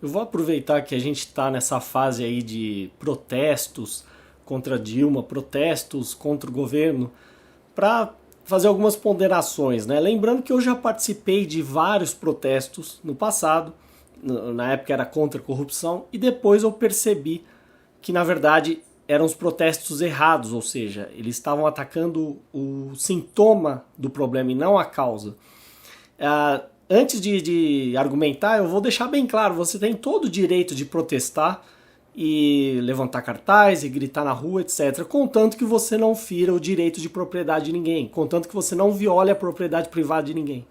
Eu vou aproveitar que a gente está nessa fase aí de protestos contra Dilma, protestos contra o governo, para fazer algumas ponderações, né? Lembrando que eu já participei de vários protestos no passado, na época era contra a corrupção, e depois eu percebi que na verdade eram os protestos errados, ou seja, eles estavam atacando o sintoma do problema e não a causa. Antes de argumentar, eu vou deixar bem claro, você tem todo o direito de protestar e levantar cartaz e gritar na rua, etc. Contanto que você não fira o direito de propriedade de ninguém, contanto que você não viole a propriedade privada de ninguém.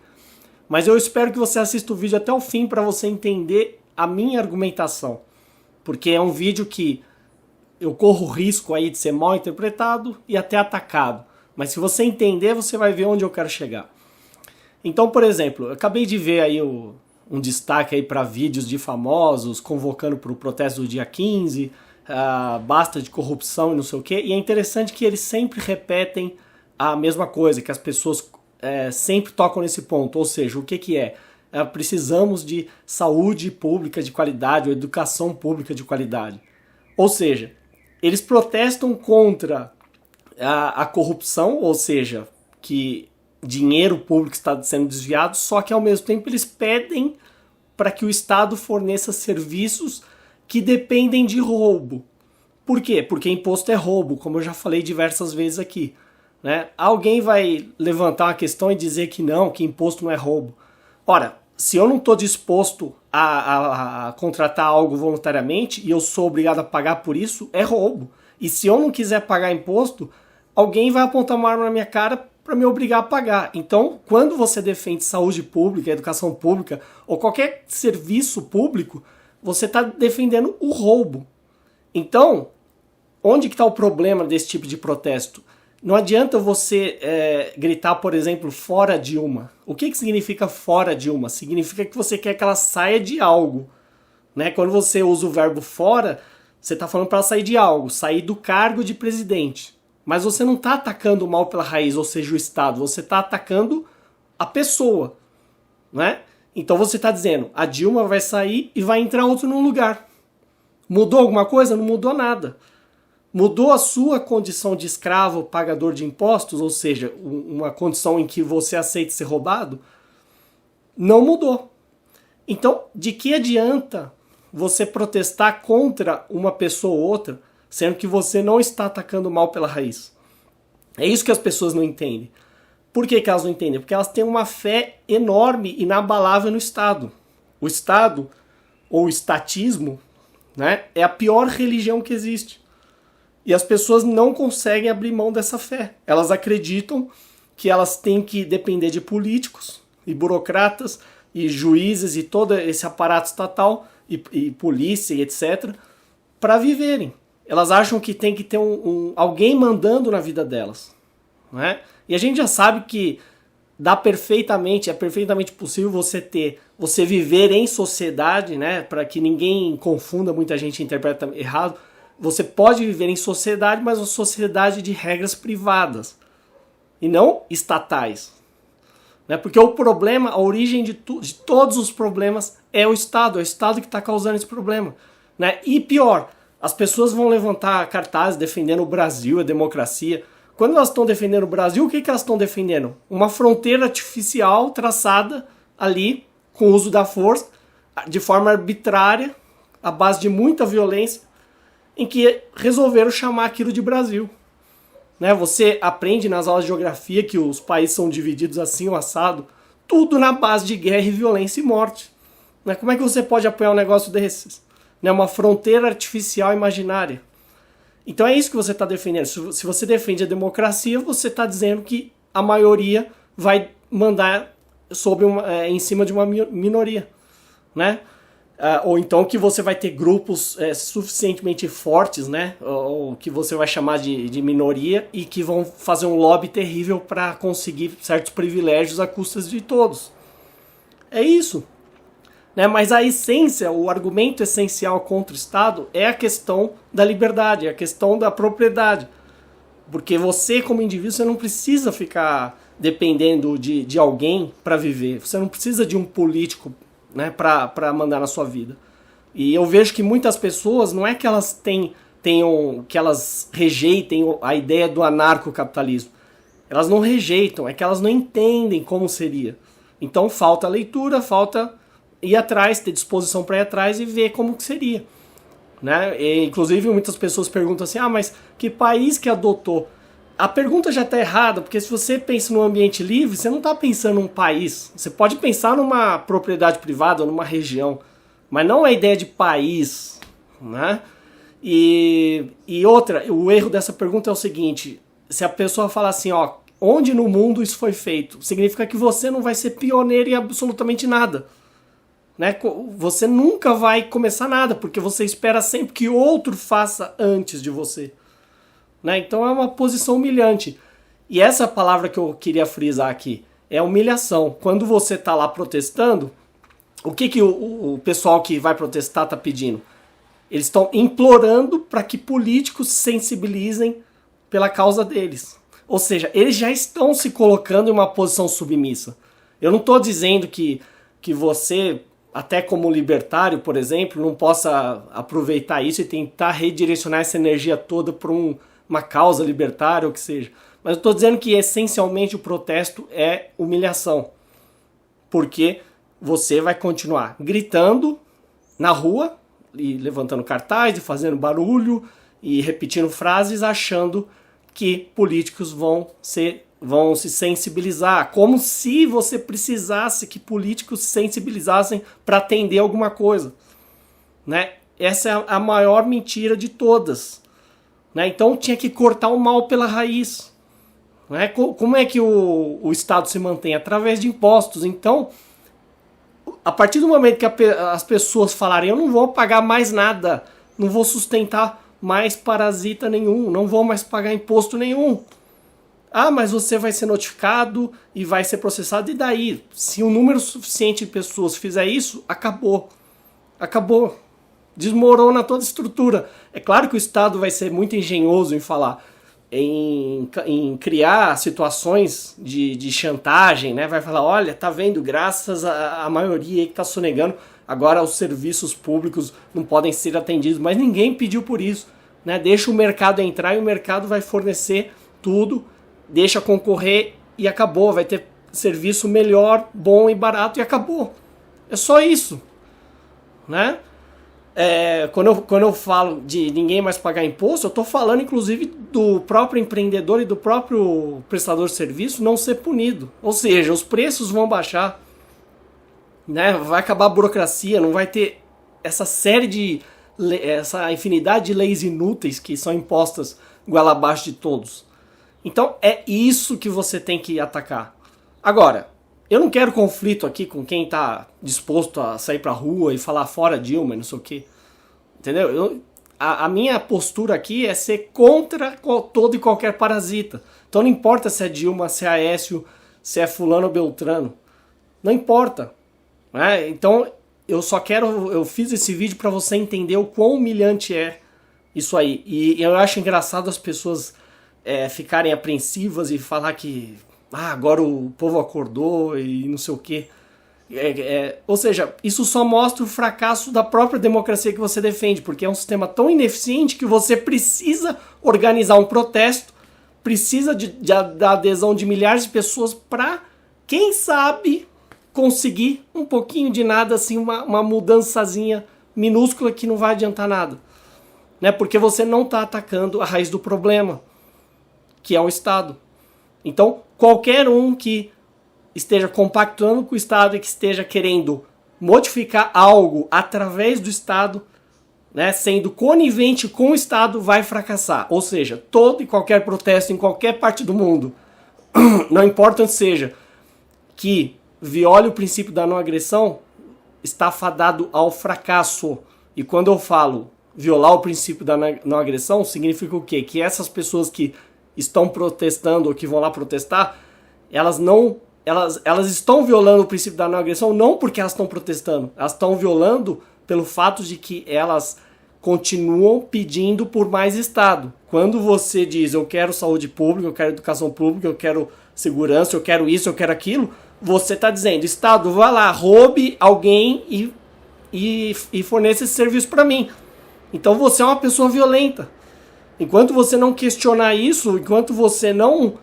Mas eu espero que você assista o vídeo até o fim para você entender a minha argumentação, porque é um vídeo que eu corro o risco aí de ser mal interpretado e até atacado. Mas se você entender, você vai ver onde eu quero chegar. Então, por exemplo, eu acabei de ver aí um destaque aí para vídeos de famosos convocando para o protesto do dia 15, basta de corrupção e não sei o quê. E é interessante que eles sempre repetem a mesma coisa, que as pessoas sempre tocam nesse ponto. Ou seja, o que é? Precisamos de saúde pública de qualidade ou educação pública de qualidade. Ou seja, eles protestam contra a corrupção, ou seja, que dinheiro público está sendo desviado, só que ao mesmo tempo eles pedem para que o Estado forneça serviços que dependem de roubo. Por quê? Porque imposto é roubo, como eu já falei diversas vezes aqui, né? Alguém vai levantar uma questão e dizer que não, que imposto não é roubo. Ora, se eu não estou disposto a contratar algo voluntariamente e eu sou obrigado a pagar por isso, é roubo. E se eu não quiser pagar imposto, alguém vai apontar uma arma na minha cara para me obrigar a pagar. Então, quando você defende saúde pública, educação pública ou qualquer serviço público, você está defendendo o roubo. Então, onde que está o problema desse tipo de protesto? Não adianta você gritar, por exemplo, fora Dilma. O que significa fora Dilma? Significa que você quer que ela saia de algo, né? Quando você usa o verbo fora, você está falando para ela sair de algo, sair do cargo de presidente. Mas você não está atacando o mal pela raiz, ou seja, o Estado. Você está atacando a pessoa, né? Então você está dizendo, a Dilma vai sair e vai entrar outro no lugar. Mudou alguma coisa? Não mudou nada. Mudou a sua condição de escravo, pagador de impostos, ou seja, uma condição em que você aceita ser roubado? Não mudou. Então, de que adianta você protestar contra uma pessoa ou outra, sendo que você não está atacando o mal pela raiz? É isso que as pessoas não entendem. Por que elas não entendem? Porque elas têm uma fé enorme, inabalável no Estado. O Estado, ou o estatismo, né, é a pior religião que existe. E as pessoas não conseguem abrir mão dessa fé. Elas acreditam que elas têm que depender de políticos e burocratas e juízes e todo esse aparato estatal e polícia e etc. para viverem. Elas acham que tem que ter alguém mandando na vida delas, não é? E a gente já sabe que é perfeitamente possível você viver em sociedade, né? Para que ninguém confunda, muita gente interpreta errado. Você pode viver em sociedade, mas uma sociedade de regras privadas e não estatais, né? Porque o problema, a origem de todos os problemas é o Estado que está causando esse problema, né? E pior, as pessoas vão levantar cartazes defendendo o Brasil, a democracia. Quando elas estão defendendo o Brasil, o que elas estão defendendo? Uma fronteira artificial traçada ali com o uso da força, de forma arbitrária, à base de muita violência, em que resolveram chamar aquilo de Brasil. Né? Você aprende nas aulas de geografia que os países são divididos assim, o assado, tudo na base de guerra e violência e morte. Né? Como é que você pode apoiar um negócio desses? Né? Uma fronteira artificial imaginária. Então é isso que você está defendendo. Se você defende a democracia, você está dizendo que a maioria vai mandar em cima de uma minoria, né? Ou então que você vai ter grupos suficientemente fortes, né? Ou que você vai chamar de minoria e que vão fazer um lobby terrível para conseguir certos privilégios à custa de todos. É isso. Né? Mas a essência, o argumento essencial contra o Estado é a questão da liberdade, é a questão da propriedade. Porque você, como indivíduo, você não precisa ficar dependendo de alguém para viver. Você não precisa de um político, né, para mandar na sua vida. E eu vejo que muitas pessoas, não é que elas que elas rejeitem a ideia do anarcocapitalismo. Elas não rejeitam, é que elas não entendem como seria. Então falta leitura, falta ir atrás, ter disposição para ir atrás e ver como que seria. Né? E, inclusive muitas pessoas perguntam assim, mas que país que adotou? A pergunta já está errada, porque se você pensa no ambiente livre, você não está pensando num país. Você pode pensar numa propriedade privada ou numa região, mas não a ideia de país. Né? E outra, o erro dessa pergunta é o seguinte, se a pessoa fala assim, onde no mundo isso foi feito? Significa que você não vai ser pioneiro em absolutamente nada. Né? Você nunca vai começar nada, porque você espera sempre que outro faça antes de você. Né? Então é uma posição humilhante. E essa palavra que eu queria frisar aqui é humilhação. Quando você está lá protestando, o que o pessoal que vai protestar está pedindo? Eles estão implorando para que políticos se sensibilizem pela causa deles. Ou seja, eles já estão se colocando em uma posição submissa. Eu não estou dizendo que você, até como libertário, por exemplo, não possa aproveitar isso e tentar redirecionar essa energia toda para uma causa libertária ou o que seja. Mas eu estou dizendo que essencialmente o protesto é humilhação. Porque você vai continuar gritando na rua, e levantando cartaz, e fazendo barulho, e repetindo frases, achando que políticos vão se sensibilizar. Como se você precisasse que políticos se sensibilizassem para atender alguma coisa. Né? Essa é a maior mentira de todas. Né? Então tinha que cortar o mal pela raiz. Né? Como é que o Estado se mantém? Através de impostos. Então, a partir do momento que as pessoas falarem, eu não vou pagar mais nada, não vou sustentar mais parasita nenhum, não vou mais pagar imposto nenhum. Mas você vai ser notificado e vai ser processado, e daí? Se um número suficiente de pessoas fizer isso, acabou. Acabou. Desmorona toda a estrutura. É claro que o Estado vai ser muito engenhoso em falar, em criar situações de chantagem, né? Vai falar, olha, tá vendo, graças à maioria que está sonegando, agora os serviços públicos não podem ser atendidos, mas ninguém pediu por isso. Né? Deixa o mercado entrar e o mercado vai fornecer tudo, deixa concorrer e acabou, vai ter serviço melhor, bom e barato e acabou. É só isso. Né? Quando eu falo de ninguém mais pagar imposto, eu estou falando inclusive do próprio empreendedor e do próprio prestador de serviço não ser punido. Ou seja, os preços vão baixar, né? Vai acabar a burocracia, não vai ter essa infinidade de leis inúteis que são impostas goela abaixo de todos. Então é isso que você tem que atacar. Agora, eu não quero conflito aqui com quem está disposto a sair pra rua e falar fora Dilma e não sei o quê. Entendeu? A minha postura aqui é ser contra todo e qualquer parasita. Então não importa se é Dilma, se é Aécio, se é fulano ou beltrano. Não importa. Né? Então eu fiz esse vídeo para você entender o quão humilhante é isso aí. E eu acho engraçado as pessoas ficarem apreensivas e falar que agora o povo acordou e não sei o quê. Ou seja, isso só mostra o fracasso da própria democracia que você defende, porque é um sistema tão ineficiente que você precisa organizar um protesto, precisa da adesão de milhares de pessoas para, quem sabe, conseguir um pouquinho de nada, assim, uma mudançazinha minúscula que não vai adiantar nada. Né? Porque você não está atacando a raiz do problema, que é o Estado. Então, qualquer um que esteja compactuando com o Estado e que esteja querendo modificar algo através do Estado, né, sendo conivente com o Estado, vai fracassar. Ou seja, todo e qualquer protesto em qualquer parte do mundo, não importa onde seja, que viole o princípio da não agressão, está fadado ao fracasso. E quando eu falo violar o princípio da não agressão, significa o quê? Que essas pessoas que estão protestando ou que vão lá protestar, elas estão violando o princípio da não agressão não porque elas estão protestando, elas estão violando pelo fato de que elas continuam pedindo por mais Estado. Quando você diz eu quero saúde pública, eu quero educação pública, eu quero segurança, eu quero isso, eu quero aquilo, você está dizendo, Estado, vá lá, roube alguém e e forneça esse serviço para mim. Então você é uma pessoa violenta. Enquanto você não questionar isso, enquanto você não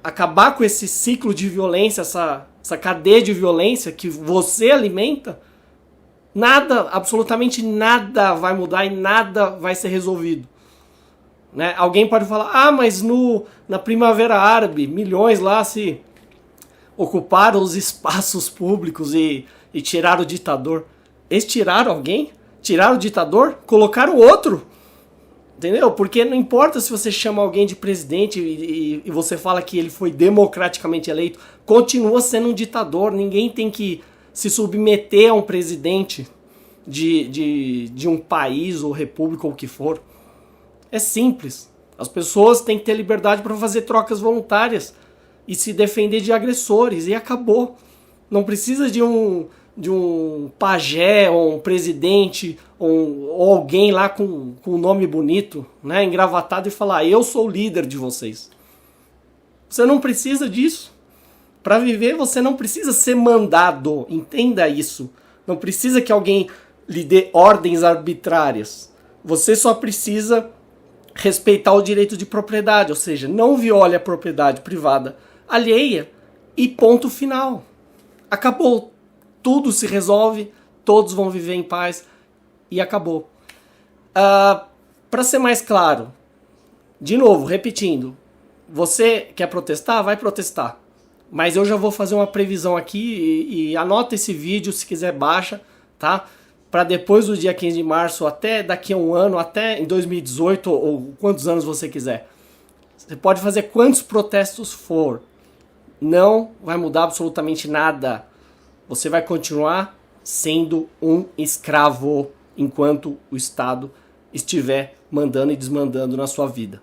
acabar com esse ciclo de violência, essa cadeia de violência que você alimenta, nada, absolutamente nada vai mudar e nada vai ser resolvido. Né? Alguém pode falar, mas na Primavera Árabe, milhões lá se ocuparam os espaços públicos e tiraram o ditador. Eles tiraram alguém? Tiraram o ditador? Colocaram outro? Entendeu? Porque não importa se você chama alguém de presidente e você fala que ele foi democraticamente eleito, continua sendo um ditador. Ninguém tem que se submeter a um presidente de um país ou república ou o que for. É simples. As pessoas têm que ter liberdade para fazer trocas voluntárias e se defender de agressores, e acabou. Não precisa de um pajé ou um presidente ou alguém lá com um nome bonito, né, engravatado, e falar, eu sou o líder de vocês. Você não precisa disso. Para viver você não precisa ser mandado, entenda isso. Não precisa que alguém lhe dê ordens arbitrárias. Você só precisa respeitar o direito de propriedade, ou seja, não viole a propriedade privada alheia e ponto final. Acabou. Tudo se resolve, todos vão viver em paz e acabou. Para ser mais claro, de novo, repetindo, você quer protestar? Vai protestar. Mas eu já vou fazer uma previsão aqui e anota esse vídeo, se quiser baixa, tá? Para depois do dia 15 de março, até daqui a um ano, até em 2018 ou quantos anos você quiser. Você pode fazer quantos protestos for. Não vai mudar absolutamente nada. Você vai continuar sendo um escravo enquanto o Estado estiver mandando e desmandando na sua vida.